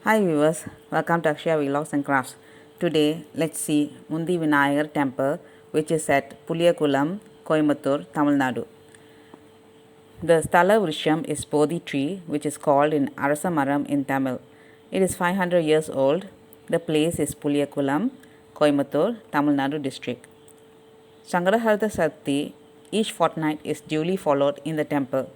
Hi viewers, welcome to Akshaya Vlogs and Crafts. Today, let's see Mundi Vinayagar Temple, which is at Puliyakulam, Coimbatore, Tamil Nadu. The Sthala Vrisham is Bodhi tree, which is called in Arasamaram in Tamil. It is 500 years old. The place is Puliyakulam, Coimbatore, Tamil Nadu district. Sangrahartha Sathi each fortnight is duly followed in the temple.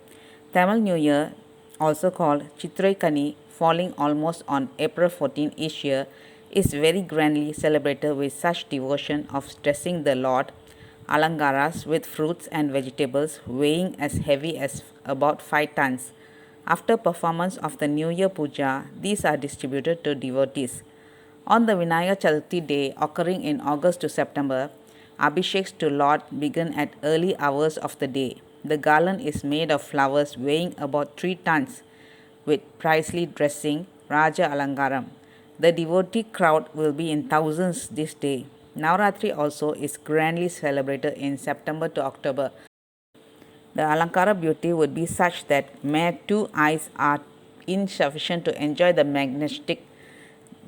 Tamil New Year, also called Chitrai Kani, falling almost on April 14 each year, is very grandly celebrated with such devotion of dressing the Lord Alangaras with fruits and vegetables weighing as heavy as about 5 tons. After performance of the New Year Puja, these are distributed to devotees. On the Vinaya Chaturthi day occurring in August to September, Abhisheks to Lord begin at early hours of the day. The garland is made of flowers weighing about 3 tons with pricely dressing Raja Alangaram. The devotee crowd will be in thousands this day. Navratri also is grandly celebrated in September to October. The Alankara beauty would be such that mere 2 eyes are insufficient to enjoy the majestic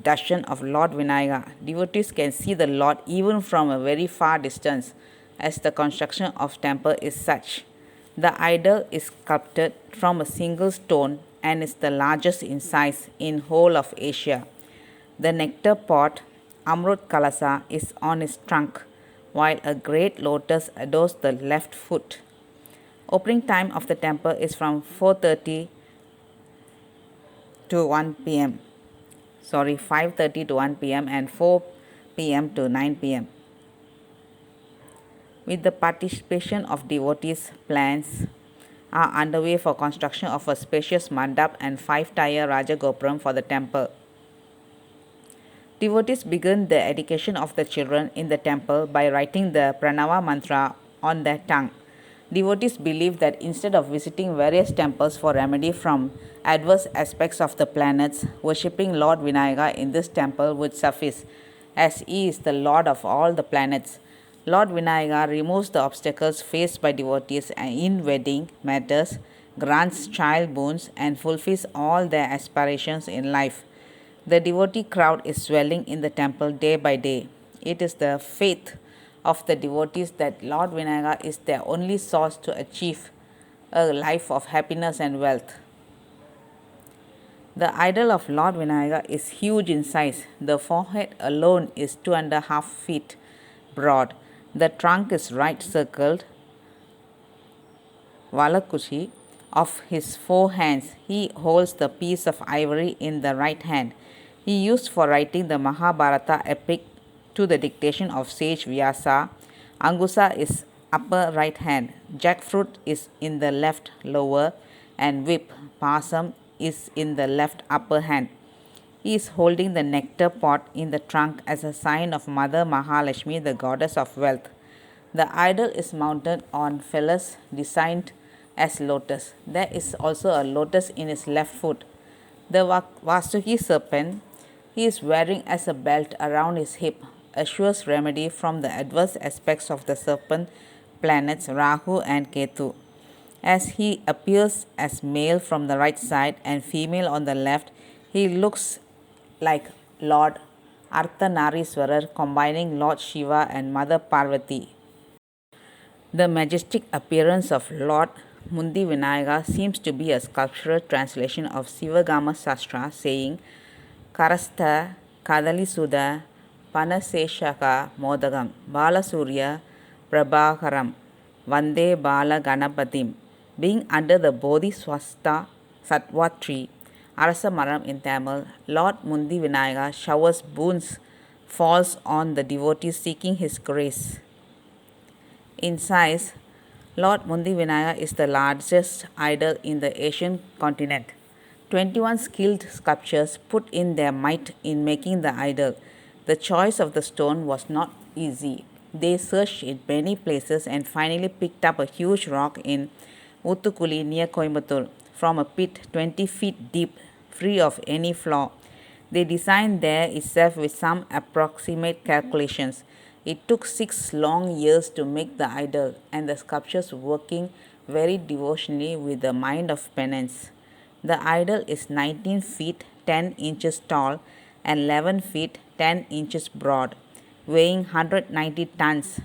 darshan of Lord Vinayaka. Devotees can see the Lord even from a very far distance, as the construction of temple is such. The idol is sculpted from a single stone and is the largest in size in whole of Asia. The nectar pot, Amrut Kalasa, is on its trunk, while a great lotus adorns the left foot. Opening time of the temple is from 4:30 to 1 p.m. 5:30 to 1 p.m. and 4 p.m. to 9 p.m. With the participation of devotees, plans are underway for construction of a spacious mandap and 5-tier Rajagopuram for the temple. Devotees begin the education of the children in the temple by writing the Pranava mantra on their tongue. Devotees believe that instead of visiting various temples for remedy from adverse aspects of the planets, worshipping Lord Vinayaka in this temple would suffice, as he is the Lord of all the planets. Lord Vinayaka removes the obstacles faced by devotees in wedding matters, grants child boons, and fulfills all their aspirations in life. The devotee crowd is swelling in the temple day by day. It is the faith of the devotees that Lord Vinayaka is their only source to achieve a life of happiness and wealth. The idol of Lord Vinayaka is huge in size. The forehead alone is 2.5 feet broad. The trunk is right circled. Valakushi of his 4 hands. He holds the piece of ivory in the right hand. He used for writing the Mahabharata epic to the dictation of sage Vyasa. Angusa is upper right hand. Jackfruit is in the left lower, and whip, pasam, is in the left upper hand. He is holding the nectar pot in the trunk as a sign of Mother Mahalakshmi, the goddess of wealth. The idol is mounted on phallus designed as lotus. There is also a lotus in his left foot. The Vasuki serpent he is wearing as a belt around his hip assures remedy from the adverse aspects of the serpent planets Rahu and Ketu. As he appears as male from the right side and female on the left, he looks like Lord Artanariswarar combining Lord Shiva and Mother Parvati. The majestic appearance of Lord Mundi Vinayaka seems to be a sculptural translation of Sivagama Sastra saying Karastha Kadalisuda Panaseshaka Modagam Balasurya Prabhakaram Vande Bala Ganapatim. Being under the Bodhiswasta Sattva tree, Arasamaram in Tamil, Lord Mundi Vinayaka showers boons falls on the devotees seeking his grace. In size, Lord Mundi Vinayaka is the largest idol in the Asian continent. 21 skilled sculptors put in their might in making the idol. The choice of the stone was not easy. They searched in many places and finally picked up a huge rock in Utukuli near Coimbatore from a pit 20 feet deep, free of any flaw. They designed there itself with some approximate calculations. It took 6 long years to make the idol, and the sculptors working very devotionally with the mind of penance. The idol is 19 feet 10 inches tall and 11 feet 10 inches broad, weighing 190 tons.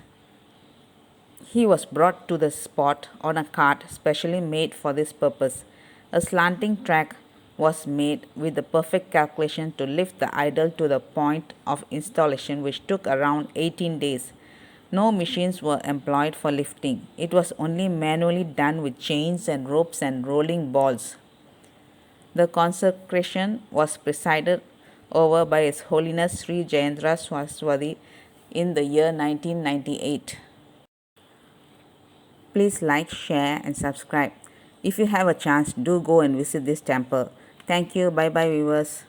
He was brought to the spot on a cart specially made for this purpose. A slanting track was made with the perfect calculation to lift the idol to the point of installation, which took around 18 days. No machines were employed for lifting. It was only manually done with chains and ropes and rolling balls. The consecration was presided over by His Holiness Sri Jayendra Saraswati in the year 1998. Please like, share and subscribe. If you have a chance, do go and visit this temple. Thank you. Bye bye viewers.